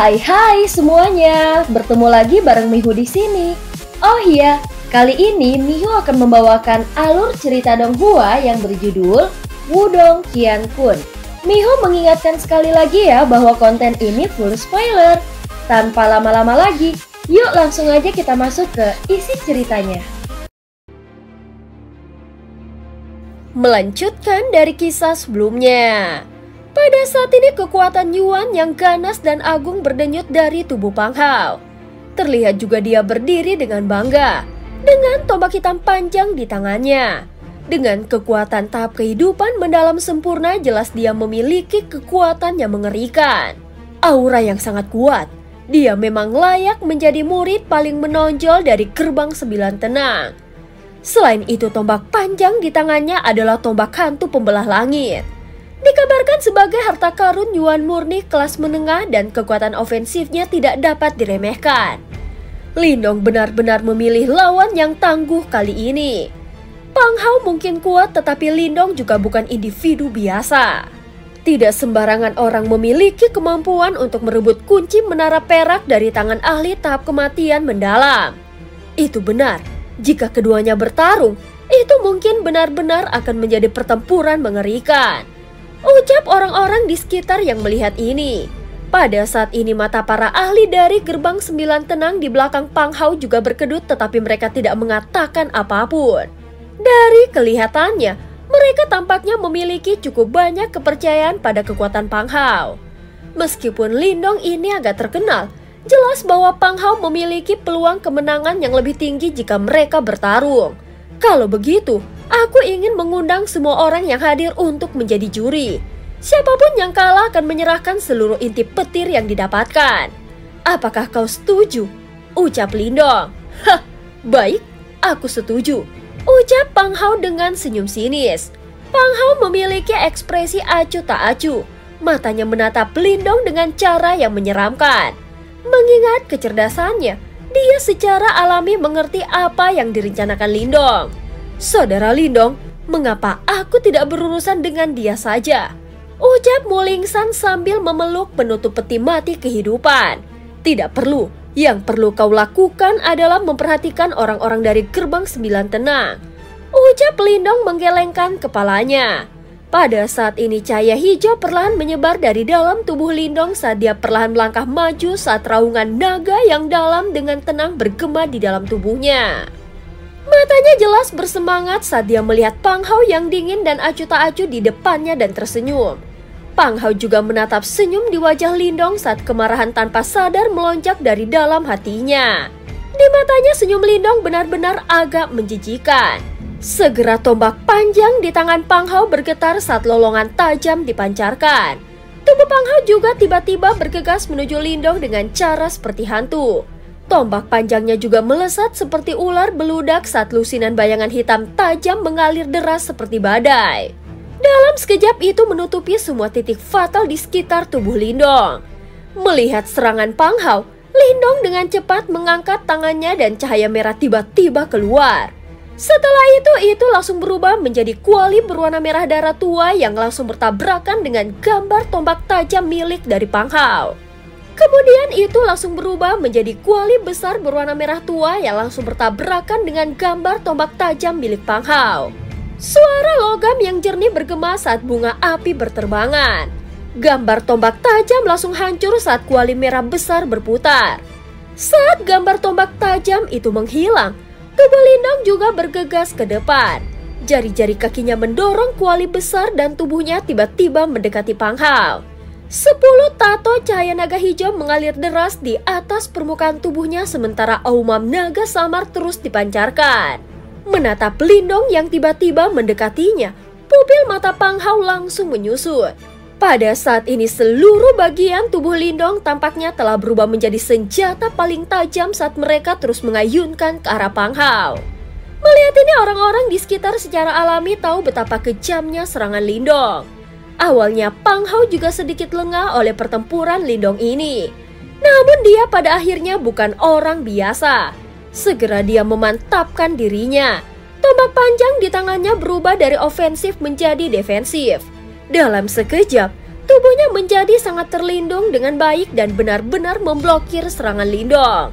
Hai semuanya, bertemu lagi bareng Mihu di sini. Oh iya, kali ini Mihu akan membawakan alur cerita Donghua yang berjudul Wudong Qiankun. Mihu mengingatkan sekali lagi ya bahwa konten ini full spoiler. Tanpa lama-lama lagi, yuk langsung aja kita masuk ke isi ceritanya. Melanjutkan dari kisah sebelumnya. Pada saat ini kekuatan Yuan yang ganas dan agung berdenyut dari tubuh Pang Hao. Terlihat juga dia berdiri dengan bangga, dengan tombak hitam panjang di tangannya. Dengan kekuatan tahap kehidupan mendalam sempurna, jelas dia memiliki kekuatan yang mengerikan. Aura yang sangat kuat, dia memang layak menjadi murid paling menonjol dari Gerbang Sembilan Tenang. Selain itu, tombak panjang di tangannya adalah tombak hantu pembelah langit. Dikabarkan sebagai harta karun Yuan murni kelas menengah dan kekuatan ofensifnya tidak dapat diremehkan. Lindong benar-benar memilih lawan yang tangguh kali ini. Pang Hao mungkin kuat, tetapi Lindong juga bukan individu biasa. Tidak sembarangan orang memiliki kemampuan untuk merebut kunci menara perak dari tangan ahli tahap kematian mendalam. Itu benar, jika keduanya bertarung, itu mungkin benar-benar akan menjadi pertempuran mengerikan. Ucap orang-orang di sekitar yang melihat ini. Pada saat ini mata para ahli dari Gerbang Sembilan Tenang di belakang Pang Hao juga berkedut, tetapi mereka tidak mengatakan apapun. Dari kelihatannya, mereka tampaknya memiliki cukup banyak kepercayaan pada kekuatan Pang Hao. Meskipun Lindong ini agak terkenal, jelas bahwa Pang Hao memiliki peluang kemenangan yang lebih tinggi jika mereka bertarung. Kalau begitu, aku ingin mengundang semua orang yang hadir untuk menjadi juri. Siapapun yang kalah akan menyerahkan seluruh inti petir yang didapatkan. Apakah kau setuju? Ucap Lindong. Hah, baik, aku setuju. Ucap Pang Hao dengan senyum sinis. Pang Hao memiliki ekspresi acuh tak acuh. Matanya menatap Lindong dengan cara yang menyeramkan. Mengingat kecerdasannya, dia secara alami mengerti apa yang direncanakan Lindong. Saudara Lindong, mengapa aku tidak berurusan dengan dia saja? Ucap Mulingsan sambil memeluk penutup peti mati kehidupan. Tidak perlu, yang perlu kau lakukan adalah memperhatikan orang-orang dari Gerbang Sembilan Tenang. Ucap Lindong menggelengkan kepalanya. Pada saat ini cahaya hijau perlahan menyebar dari dalam tubuh Lindong saat dia perlahan melangkah maju saat raungan naga yang dalam dengan tenang bergema di dalam tubuhnya. Matanya jelas bersemangat saat dia melihat Pang Hao yang dingin dan acuh tak acuh di depannya dan tersenyum. Pang Hao juga menatap senyum di wajah Lindong saat kemarahan tanpa sadar melonjak dari dalam hatinya. Di matanya senyum Lindong benar-benar agak menjijikan. Segera tombak panjang di tangan Pang Hao bergetar saat lolongan tajam dipancarkan. Tubuh Pang Hao juga tiba-tiba bergegas menuju Lindong dengan cara seperti hantu. Tombak panjangnya juga melesat seperti ular beludak saat lusinan bayangan hitam tajam mengalir deras seperti badai. Dalam sekejap itu menutupi semua titik fatal di sekitar tubuh Lindong. Melihat serangan Pang Hao, Lindong dengan cepat mengangkat tangannya dan cahaya merah tiba-tiba keluar. Setelah itu langsung berubah menjadi kuali berwarna merah darah tua yang langsung bertabrakan dengan gambar tombak tajam milik dari Pang Hao. Kemudian itu langsung berubah menjadi kuali besar berwarna merah tua yang langsung bertabrakan dengan gambar tombak tajam milik Pang Hao. Suara logam yang jernih bergema saat bunga api berterbangan. Gambar tombak tajam langsung hancur saat kuali merah besar berputar. Saat gambar tombak tajam itu menghilang, tubuh Lindong juga bergegas ke depan. Jari-jari kakinya mendorong kuali besar dan tubuhnya tiba-tiba mendekati Pang Hao. 10 tato cahaya naga hijau mengalir deras di atas permukaan tubuhnya sementara aumam naga samar terus dipancarkan. Menatap Lindong yang tiba-tiba mendekatinya, pupil mata Pang Hao langsung menyusut. Pada saat ini seluruh bagian tubuh Lindong tampaknya telah berubah menjadi senjata paling tajam saat mereka terus mengayunkan ke arah Pang Hao. Melihat ini orang-orang di sekitar secara alami tahu betapa kejamnya serangan Lindong. Awalnya Pang Hao juga sedikit lengah oleh pertempuran Lindong ini. Namun dia pada akhirnya bukan orang biasa. Segera dia memantapkan dirinya. Tombak panjang di tangannya berubah dari ofensif menjadi defensif. Dalam sekejap, tubuhnya menjadi sangat terlindung dengan baik dan benar-benar memblokir serangan Lindong.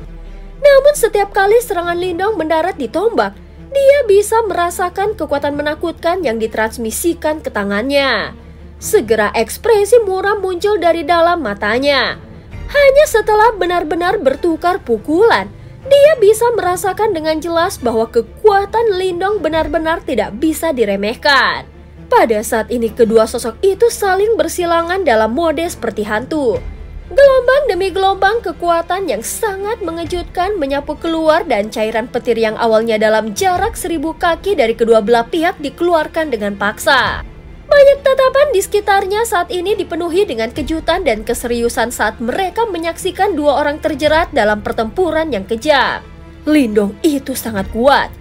Namun setiap kali serangan Lindong mendarat di tombak, dia bisa merasakan kekuatan menakutkan yang ditransmisikan ke tangannya. Segera ekspresi muram muncul dari dalam matanya. Hanya setelah benar-benar bertukar pukulan, dia bisa merasakan dengan jelas bahwa kekuatan Lindong benar-benar tidak bisa diremehkan. Pada saat ini kedua sosok itu saling bersilangan dalam mode seperti hantu. Gelombang demi gelombang kekuatan yang sangat mengejutkan menyapu keluar dan cairan petir yang awalnya dalam jarak 1000 kaki dari kedua belah pihak dikeluarkan dengan paksa. Banyak tatapan di sekitarnya saat ini dipenuhi dengan kejutan dan keseriusan saat mereka menyaksikan dua orang terjerat dalam pertempuran yang kejam. Lindong itu sangat kuat.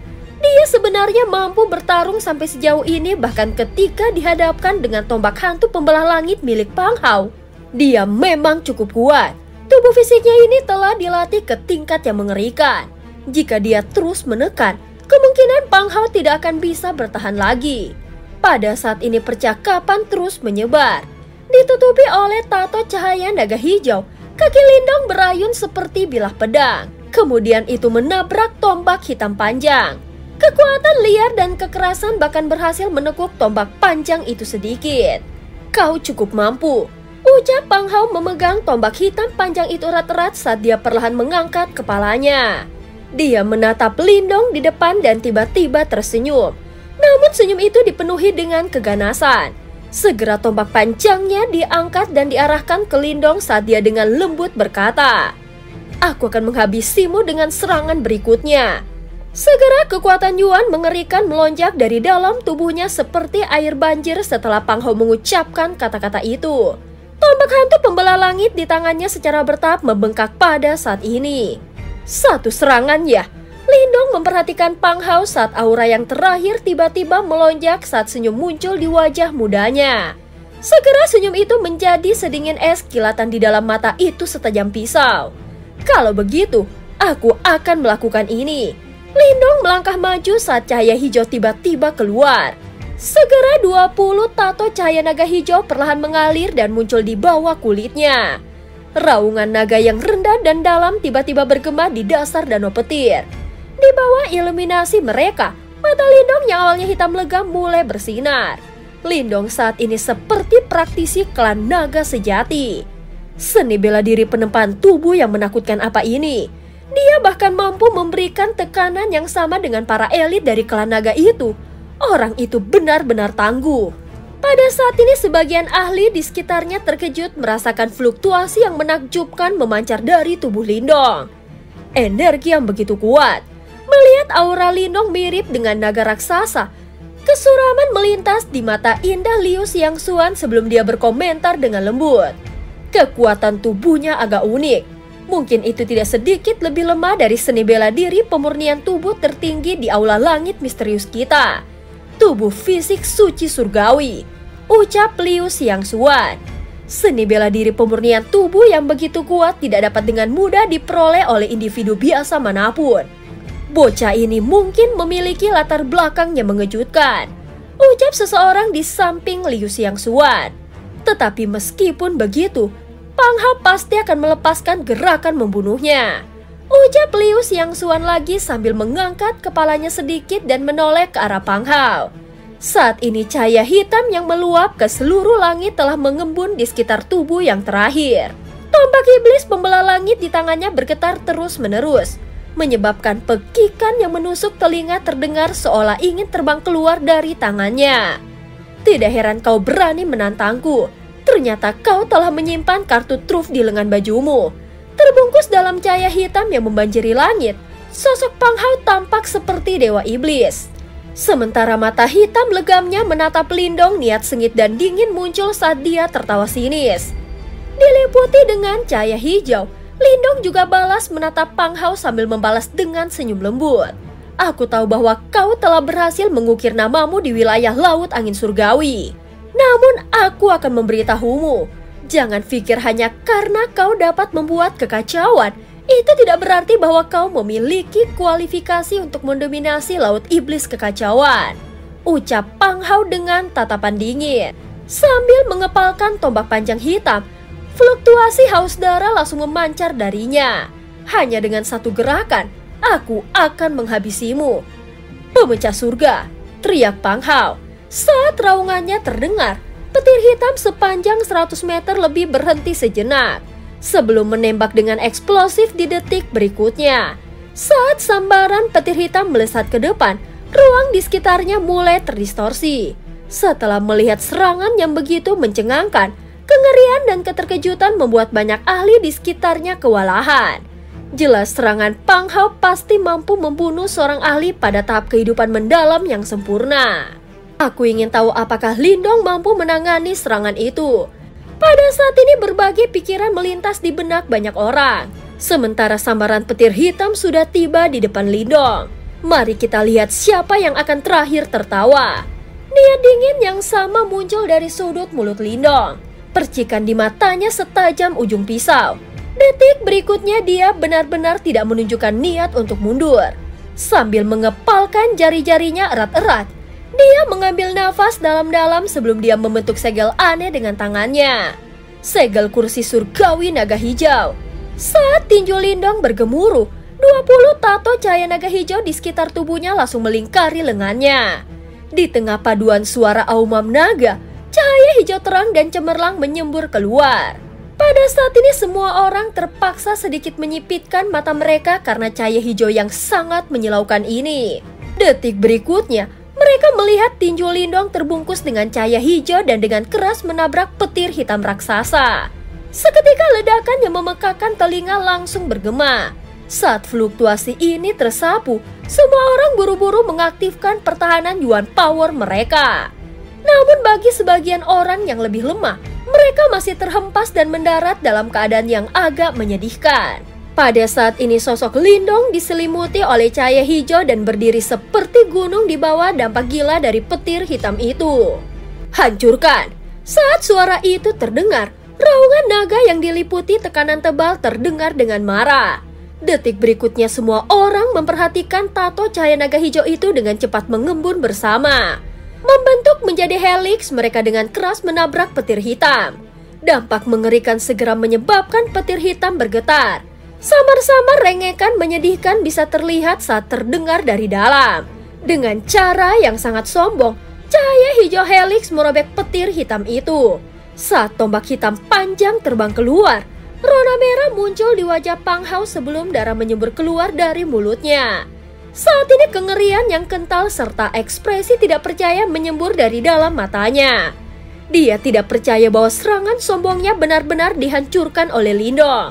Dia sebenarnya mampu bertarung sampai sejauh ini bahkan ketika dihadapkan dengan tombak hantu pembelah langit milik Pang Hao. Dia memang cukup kuat. Tubuh fisiknya ini telah dilatih ke tingkat yang mengerikan. Jika dia terus menekan, kemungkinan Pang Hao tidak akan bisa bertahan lagi. Pada saat ini percakapan terus menyebar. Ditutupi oleh tato cahaya naga hijau, kaki Lindong berayun seperti bilah pedang. Kemudian itu menabrak tombak hitam panjang. Kekuatan liar dan kekerasan bahkan berhasil menekuk tombak panjang itu sedikit. Kau cukup mampu, ucap Pang Hao memegang tombak hitam panjang itu erat-erat saat dia perlahan mengangkat kepalanya. Dia menatap Lindong di depan dan tiba-tiba tersenyum. Namun senyum itu dipenuhi dengan keganasan. Segera tombak panjangnya diangkat dan diarahkan ke Lindong saat dia dengan lembut berkata, "Aku akan menghabisimu dengan serangan berikutnya." Segera kekuatan Yuan mengerikan melonjak dari dalam tubuhnya seperti air banjir setelah Pang Hao mengucapkan kata-kata itu. Tombak hantu pembelah langit di tangannya secara bertahap membengkak pada saat ini. Satu serangan ya. Lindong memperhatikan Pang Hao saat aura yang terakhir tiba-tiba melonjak saat senyum muncul di wajah mudanya. Segera senyum itu menjadi sedingin es, kilatan di dalam mata itu setajam pisau. Kalau begitu, aku akan melakukan ini. Lindong melangkah maju saat cahaya hijau tiba-tiba keluar. Segera 20 tato cahaya naga hijau perlahan mengalir dan muncul di bawah kulitnya. Raungan naga yang rendah dan dalam tiba-tiba bergema di dasar danau petir. Di bawah iluminasi mereka, mata Lindong yang awalnya hitam legam mulai bersinar. Lindong saat ini seperti praktisi klan naga sejati. Seni bela diri penempan tubuh yang menakutkan apa ini? Dia bahkan mampu memberikan tekanan yang sama dengan para elit dari klan naga itu. Orang itu benar-benar tangguh. Pada saat ini sebagian ahli di sekitarnya terkejut merasakan fluktuasi yang menakjubkan memancar dari tubuh Lindong. Energi yang begitu kuat. Melihat aura Lindong mirip dengan naga raksasa, kesuraman melintas di mata indah Liu Xiangxuan sebelum dia berkomentar dengan lembut. Kekuatan tubuhnya agak unik. Mungkin itu tidak sedikit lebih lemah dari seni bela diri pemurnian tubuh tertinggi di aula langit misterius kita. Tubuh fisik suci surgawi, ucap Liu Xiangxuan. Seni bela diri pemurnian tubuh yang begitu kuat tidak dapat dengan mudah diperoleh oleh individu biasa manapun. Bocah ini mungkin memiliki latar belakang yang mengejutkan, ucap seseorang di samping Liu Xiangxuan. Tetapi meskipun begitu, Pang Hao pasti akan melepaskan gerakan membunuhnya, ucap Liu Xiangxuan lagi sambil mengangkat kepalanya sedikit dan menoleh ke arah Pang Hao. Saat ini cahaya hitam yang meluap ke seluruh langit telah mengembun di sekitar tubuh yang terakhir. Tombak iblis pembelah langit di tangannya bergetar terus-menerus, menyebabkan pekikan yang menusuk telinga terdengar seolah ingin terbang keluar dari tangannya. Tidak heran kau berani menantangku. Ternyata kau telah menyimpan kartu truf di lengan bajumu. Terbungkus dalam cahaya hitam yang membanjiri langit, sosok Pang Hao tampak seperti dewa iblis. Sementara mata hitam legamnya menatap Lindong, niat sengit dan dingin muncul saat dia tertawa sinis. Diliputi dengan cahaya hijau, Lindong juga balas menatap Pang Hao sambil membalas dengan senyum lembut. Aku tahu bahwa kau telah berhasil mengukir namamu di wilayah laut angin surgawi. Namun aku akan memberitahumu, jangan pikir hanya karena kau dapat membuat kekacauan, itu tidak berarti bahwa kau memiliki kualifikasi untuk mendominasi laut iblis kekacauan, ucap Pang Hao dengan tatapan dingin. Sambil mengepalkan tombak panjang hitam, fluktuasi haus darah langsung memancar darinya. Hanya dengan satu gerakan, aku akan menghabisimu. Pemecah surga, teriak Pang Hao. Saat raungannya terdengar, petir hitam sepanjang 100 meter lebih berhenti sejenak sebelum menembak dengan eksplosif di detik berikutnya. Saat sambaran petir hitam melesat ke depan, ruang di sekitarnya mulai terdistorsi. Setelah melihat serangan yang begitu mencengangkan, kengerian dan keterkejutan membuat banyak ahli di sekitarnya kewalahan. Jelas serangan Pang Hao pasti mampu membunuh seorang ahli pada tahap kehidupan mendalam yang sempurna. Aku ingin tahu apakah Lindong mampu menangani serangan itu. Pada saat ini berbagai pikiran melintas di benak banyak orang. Sementara sambaran petir hitam sudah tiba di depan Lindong. Mari kita lihat siapa yang akan terakhir tertawa. Niat dingin yang sama muncul dari sudut mulut Lindong. Percikan di matanya setajam ujung pisau. Detik berikutnya dia benar-benar tidak menunjukkan niat untuk mundur. Sambil mengepalkan jari-jarinya erat-erat, dia mengambil nafas dalam-dalam sebelum dia membentuk segel aneh dengan tangannya. Segel kursi surgawi naga hijau. Saat tinju Lindong bergemuruh, 20 tato cahaya naga hijau di sekitar tubuhnya langsung melingkari lengannya. Di tengah paduan suara aumam naga, cahaya hijau terang dan cemerlang menyembur keluar. Pada saat ini semua orang terpaksa sedikit menyipitkan mata mereka karena cahaya hijau yang sangat menyilaukan ini. Detik berikutnya, mereka melihat tinju Lindong terbungkus dengan cahaya hijau dan dengan keras menabrak petir hitam raksasa. Seketika ledakan yang memekakan telinga langsung bergema. Saat fluktuasi ini tersapu, semua orang buru-buru mengaktifkan pertahanan Yuan Power mereka. Namun bagi sebagian orang yang lebih lemah, mereka masih terhempas dan mendarat dalam keadaan yang agak menyedihkan. Pada saat ini sosok Lindong diselimuti oleh cahaya hijau dan berdiri seperti gunung di bawah dampak gila dari petir hitam itu. Hancurkan! Saat suara itu terdengar, raungan naga yang diliputi tekanan tebal terdengar dengan marah. Detik berikutnya semua orang memperhatikan tato cahaya naga hijau itu dengan cepat mengembun bersama. Membentuk menjadi heliks, mereka dengan keras menabrak petir hitam. Dampak mengerikan segera menyebabkan petir hitam bergetar. Samar-samar rengekan menyedihkan bisa terlihat saat terdengar dari dalam. Dengan cara yang sangat sombong, cahaya hijau heliks merobek petir hitam itu. Saat tombak hitam panjang terbang keluar, rona merah muncul di wajah Pang Hao sebelum darah menyembur keluar dari mulutnya. Saat ini kengerian yang kental serta ekspresi tidak percaya menyembur dari dalam matanya. Dia tidak percaya bahwa serangan sombongnya benar-benar dihancurkan oleh Lindong.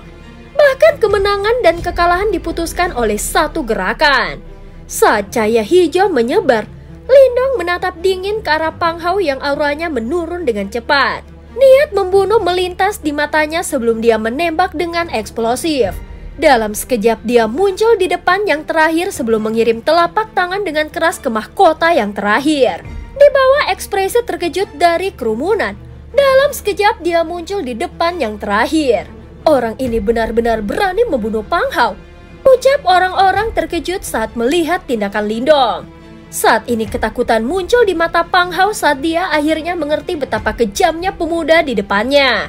Bahkan kemenangan dan kekalahan diputuskan oleh satu gerakan. Saat cahaya hijau menyebar, Lindong menatap dingin ke arah Pang Hao yang auranya menurun dengan cepat. Niat membunuh melintas di matanya sebelum dia menembak dengan eksplosif. Dalam sekejap dia muncul di depan yang terakhir sebelum mengirim telapak tangan dengan keras ke mahkota yang terakhir. Di bawah ekspresi terkejut dari kerumunan, dalam sekejap dia muncul di depan yang terakhir. Orang ini benar-benar berani membunuh Pang Hao, ucap orang-orang terkejut saat melihat tindakan Lindong. Saat ini ketakutan muncul di mata Pang Hao saat dia akhirnya mengerti betapa kejamnya pemuda di depannya.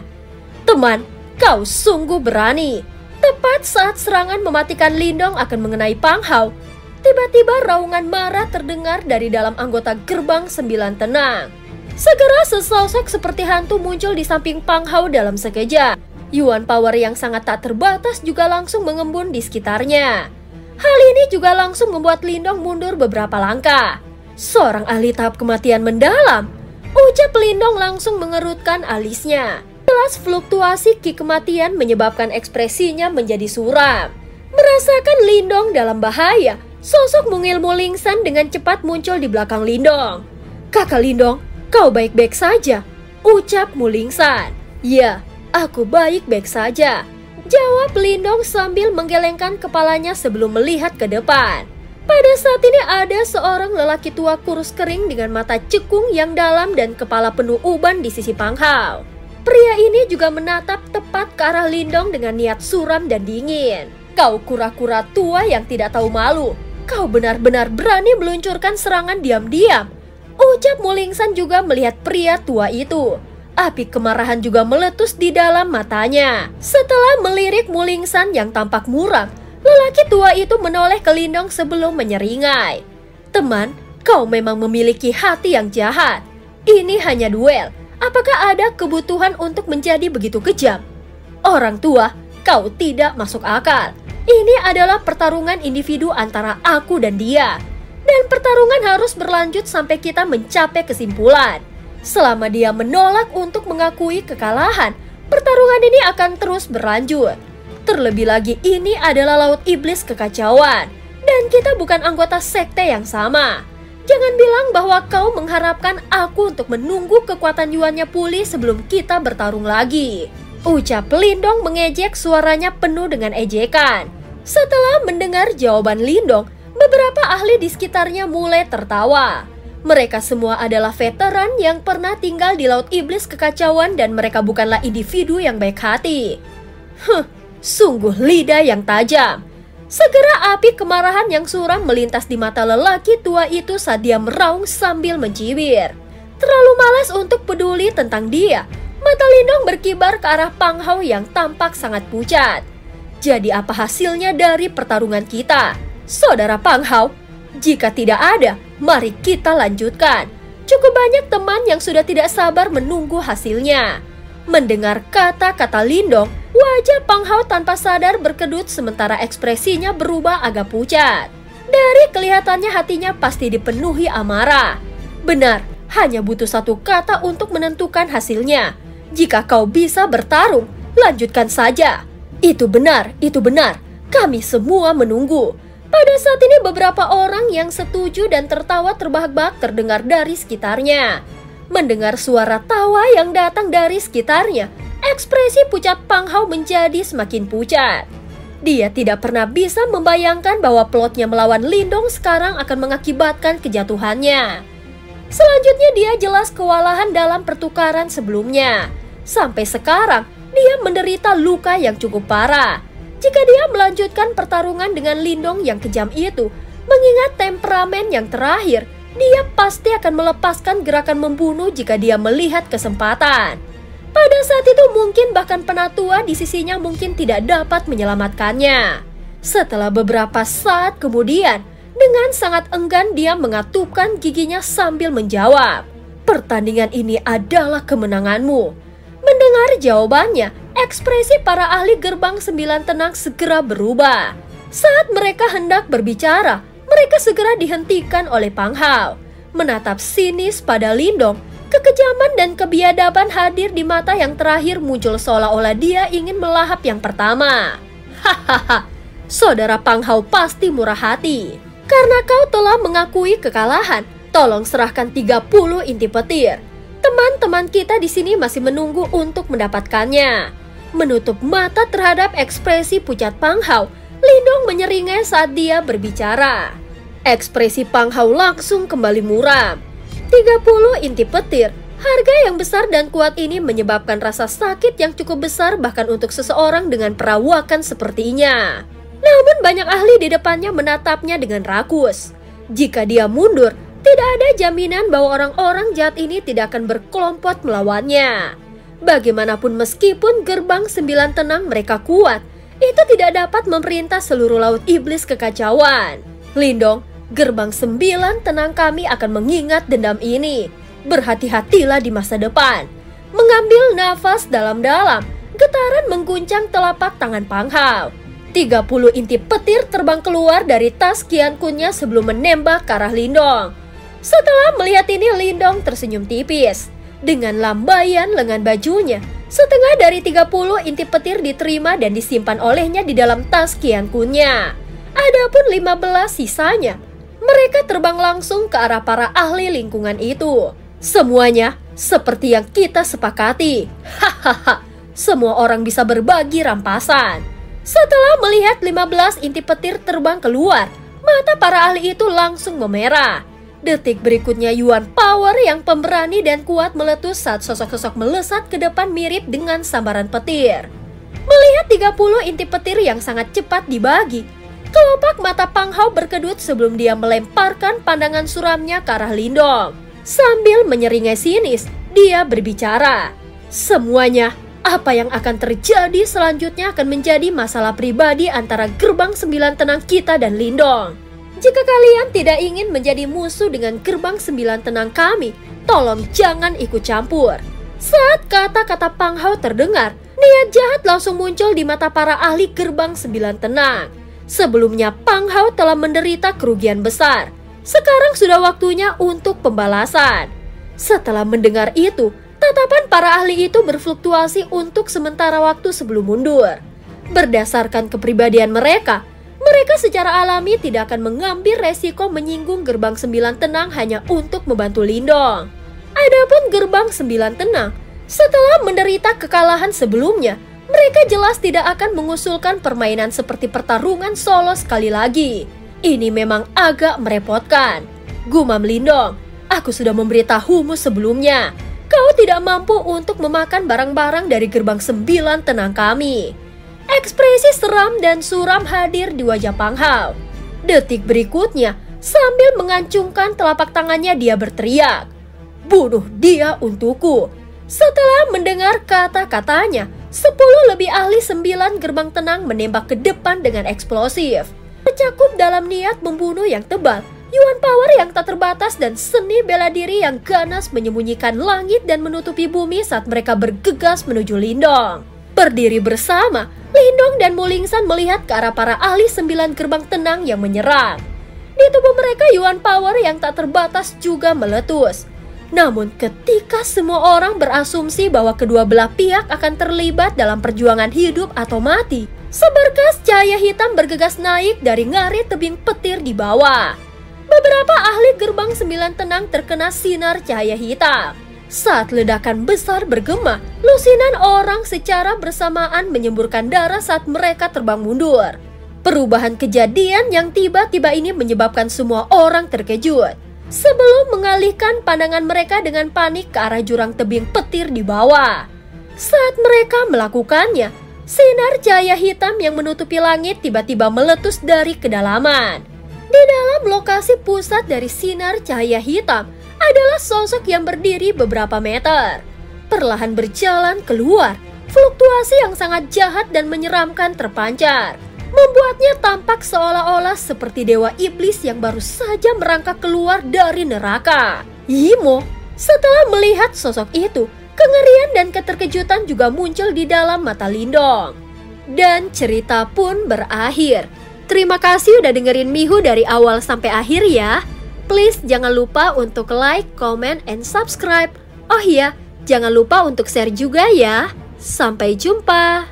Teman, kau sungguh berani. Tepat saat serangan mematikan Lindong akan mengenai Pang Hao, tiba-tiba raungan marah terdengar dari dalam anggota gerbang 9 tenang. Segera sesosok seperti hantu muncul di samping Pang Hao dalam sekejap. Yuan Power yang sangat tak terbatas juga langsung mengembun di sekitarnya. Hal ini juga langsung membuat Lindong mundur beberapa langkah. Seorang ahli tahap kematian mendalam, ucap Lindong langsung mengerutkan alisnya. Jelas fluktuasi ki kematian menyebabkan ekspresinya menjadi suram. Merasakan Lindong dalam bahaya, sosok mungil Mulingsan dengan cepat muncul di belakang Lindong. Kakak Lindong, kau baik-baik saja, ucap Mulingsan. Ya, aku baik-baik saja, jawab Lindong sambil menggelengkan kepalanya sebelum melihat ke depan. Pada saat ini ada seorang lelaki tua kurus kering dengan mata cekung yang dalam dan kepala penuh uban di sisi Pang Hao. Pria ini juga menatap tepat ke arah Lindong dengan niat suram dan dingin. Kau kura-kura tua yang tidak tahu malu. Kau benar-benar berani meluncurkan serangan diam-diam, Ucap Mulingsan juga melihat pria tua itu. Api kemarahan juga meletus di dalam matanya. Setelah melirik Mulingsan yang tampak muram, lelaki tua itu menoleh ke Lindong sebelum menyeringai. Teman, kau memang memiliki hati yang jahat. Ini hanya duel. Apakah ada kebutuhan untuk menjadi begitu kejam? Orang tua, kau tidak masuk akal. Ini adalah pertarungan individu antara aku dan dia. Dan pertarungan harus berlanjut sampai kita mencapai kesimpulan. Selama dia menolak untuk mengakui kekalahan, pertarungan ini akan terus berlanjut. Terlebih lagi ini adalah Laut Iblis Kekacauan. Dan kita bukan anggota sekte yang sama. Jangan bilang bahwa kau mengharapkan aku untuk menunggu kekuatan Yuannya pulih sebelum kita bertarung lagi. Ucap Lindong mengejek, suaranya penuh dengan ejekan. Setelah mendengar jawaban Lindong, beberapa ahli di sekitarnya mulai tertawa. Mereka semua adalah veteran yang pernah tinggal di Laut Iblis Kekacauan dan mereka bukanlah individu yang baik hati. Sungguh lidah yang tajam. Segera api kemarahan yang suram melintas di mata lelaki tua itu saat dia meraung sambil mencibir. Terlalu malas untuk peduli tentang dia, mata Lindong berkibar ke arah Pang Hao yang tampak sangat pucat. Jadi apa hasilnya dari pertarungan kita, Saudara Pang Hao? Jika tidak ada, mari kita lanjutkan. Cukup banyak teman yang sudah tidak sabar menunggu hasilnya. Mendengar kata-kata Lindong, wajah Pang Hao tanpa sadar berkedut sementara ekspresinya berubah agak pucat. Dari kelihatannya hatinya pasti dipenuhi amarah. Benar, hanya butuh satu kata untuk menentukan hasilnya. Jika kau bisa bertarung, lanjutkan saja. Itu benar, itu benar. Kami semua menunggu. Pada saat ini beberapa orang yang setuju dan tertawa terbahak-bahak terdengar dari sekitarnya. Mendengar suara tawa yang datang dari sekitarnya, ekspresi pucat Pang Hao menjadi semakin pucat. Dia tidak pernah bisa membayangkan bahwa plotnya melawan Lindong sekarang akan mengakibatkan kejatuhannya. Selanjutnya dia jelas kewalahan dalam pertukaran sebelumnya. Sampai sekarang, dia menderita luka yang cukup parah. Jika dia melanjutkan pertarungan dengan Lindong yang kejam itu, mengingat temperamen yang terakhir, dia pasti akan melepaskan gerakan membunuh jika dia melihat kesempatan. Pada saat itu mungkin bahkan penatua di sisinya mungkin tidak dapat menyelamatkannya. Setelah beberapa saat kemudian, dengan sangat enggan dia mengatupkan giginya sambil menjawab, "Pertandingan ini adalah kemenanganmu." Mendengar jawabannya, ekspresi para ahli gerbang 9 tenang segera berubah. Saat mereka hendak berbicara, mereka segera dihentikan oleh Pang Hao. Menatap sinis pada Lindong, kekejaman dan kebiadaban hadir di mata yang terakhir muncul seolah-olah dia ingin melahap yang pertama. Hahaha, Saudara Pang Hao pasti murah hati. Karena kau telah mengakui kekalahan, tolong serahkan 30 inti petir. Teman-teman kita di sini masih menunggu untuk mendapatkannya. Menutup mata terhadap ekspresi pucat Pang Hao, Lindong menyeringai saat dia berbicara. Ekspresi Pang Hao langsung kembali muram. 30 inti petir, harga yang besar dan kuat ini menyebabkan rasa sakit yang cukup besar bahkan untuk seseorang dengan perawakan sepertinya. Namun banyak ahli di depannya menatapnya dengan rakus. Jika dia mundur, tidak ada jaminan bahwa orang-orang jahat ini tidak akan berkelompok melawannya. Bagaimanapun meskipun gerbang 9 tenang mereka kuat, itu tidak dapat memerintah seluruh Laut Iblis Kekacauan. Lindong, gerbang 9 tenang kami akan mengingat dendam ini. Berhati-hatilah di masa depan. Mengambil nafas dalam-dalam, getaran mengguncang telapak tangan Pang Hao. 30 inti petir terbang keluar dari tas Qian Kunnya sebelum menembak ke arah Lindong. Setelah melihat ini, Lindong tersenyum tipis. Dengan lambaian lengan bajunya, setengah dari 30 inti petir diterima dan disimpan olehnya di dalam tas Qian Kunnya. Adapun 15 sisanya, mereka terbang langsung ke arah para ahli lingkungan itu. Semuanya seperti yang kita sepakati. Hahaha, semua orang bisa berbagi rampasan. Setelah melihat 15 inti petir terbang keluar, mata para ahli itu langsung memerah. Detik berikutnya Yuan Power yang pemberani dan kuat meletus saat sosok-sosok melesat ke depan mirip dengan sambaran petir. Melihat 30 inti petir yang sangat cepat dibagi, kelopak mata Pang Hao berkedut sebelum dia melemparkan pandangan suramnya ke arah Lindong. Sambil menyeringai sinis, dia berbicara. Semuanya, apa yang akan terjadi selanjutnya akan menjadi masalah pribadi antara Gerbang 9 Tenang kita dan Lindong. Jika kalian tidak ingin menjadi musuh dengan Gerbang 9 Tenang kami, tolong jangan ikut campur. Saat kata-kata Pang Hao terdengar, niat jahat langsung muncul di mata para ahli Gerbang 9 Tenang. Sebelumnya Pang Hao telah menderita kerugian besar. Sekarang sudah waktunya untuk pembalasan. Setelah mendengar itu, tatapan para ahli itu berfluktuasi untuk sementara waktu sebelum mundur. Berdasarkan kepribadian mereka secara alami tidak akan mengambil resiko menyinggung Gerbang 9 Tenang hanya untuk membantu Lindong. Adapun Gerbang 9 Tenang, setelah menderita kekalahan sebelumnya, mereka jelas tidak akan mengusulkan permainan seperti pertarungan solo sekali lagi. Ini memang agak merepotkan. Gumam Lindong, aku sudah memberitahumu sebelumnya. Kau tidak mampu untuk memakan barang-barang dari Gerbang 9 Tenang kami. Ekspresi seram dan suram hadir di wajah Pang Hao. Detik berikutnya, sambil mengancungkan telapak tangannya dia berteriak, "Bunuh dia untukku." Setelah mendengar kata-katanya, 10 lebih ahli 9 Gerbang Tenang menembak ke depan dengan eksplosif. Tercakup dalam niat membunuh yang tebal, Yuan Power yang tak terbatas dan seni bela diri yang ganas menyembunyikan langit dan menutupi bumi saat mereka bergegas menuju Lindong. Berdiri bersama, Lindong dan Mulingsan melihat ke arah para ahli 9 Gerbang Tenang yang menyerang. Di tubuh mereka Yuan Power yang tak terbatas juga meletus. Namun ketika semua orang berasumsi bahwa kedua belah pihak akan terlibat dalam perjuangan hidup atau mati, seberkas cahaya hitam bergegas naik dari ngarit tebing petir di bawah. Beberapa ahli Gerbang 9 Tenang terkena sinar cahaya hitam. Saat ledakan besar bergema, lusinan orang secara bersamaan menyemburkan darah saat mereka terbang mundur. Perubahan kejadian yang tiba-tiba ini menyebabkan semua orang terkejut. Sebelum mengalihkan pandangan mereka dengan panik ke arah jurang tebing petir di bawah. Saat mereka melakukannya, sinar cahaya hitam yang menutupi langit tiba-tiba meletus dari kedalaman. Di dalam lokasi pusat dari sinar cahaya hitam adalah sosok yang berdiri beberapa meter. Perlahan berjalan keluar, fluktuasi yang sangat jahat dan menyeramkan terpancar, membuatnya tampak seolah-olah seperti dewa iblis yang baru saja merangkak keluar dari neraka. Yimo, setelah melihat sosok itu, kengerian dan keterkejutan juga muncul di dalam mata Lindong. Dan cerita pun berakhir. Terima kasih udah dengerin Mihu dari awal sampai akhir ya. Please jangan lupa untuk like, comment, and subscribe. Oh iya, jangan lupa untuk share juga ya. Sampai jumpa.